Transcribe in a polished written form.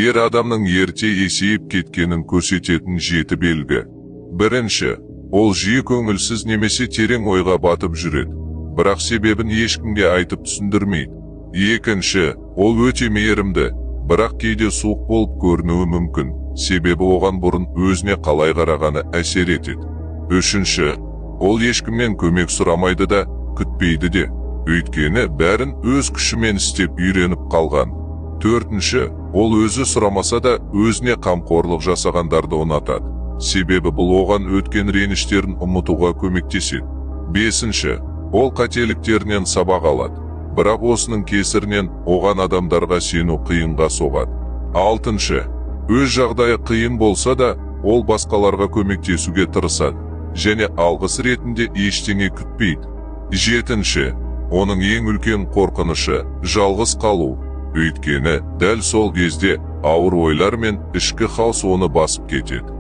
ер адамның ерте есейіп кеткенін көрсететін жеті белгі. Бірінші, ол жиі көңілсіз немесе терең ойға батып жүреді, бірақ себебін ешкімге айтып түсіндірмейді. Екінші, ол өте мейірімді, бірақ кейде суық болып көрінуі мүмкін, себебі оған бұрын өзіне қалай қарағаны әсер етеді. Үшінші, ол ешкімнен көмек сұрамайды да, күтпейді де, өйткені бәрін өз күшімен істеп үйреніп қалған. Төртінші, ол өзі сұрамаса да өзіне қамқорлық жасағандарды ұнатады, себебі бұл оған өткен реніштерін ұмытуға көмектеседі. Бесінші, ол қателіктерінен сабақ алады, бірақ осының кесірінен оған адамдарға сену қиынға соғады. Алтыншы, өз жағдайы қиын болса да, ол басқаларға көмектесуге тырысады, және алғыс ретінде ештеңе күтпейді. Жетінші, оның ең үлкен қорқынышы жалғыз қалу, өйткені дәл сол кезде ауыр ойлар мен ішкі хаос оны басып кетеді.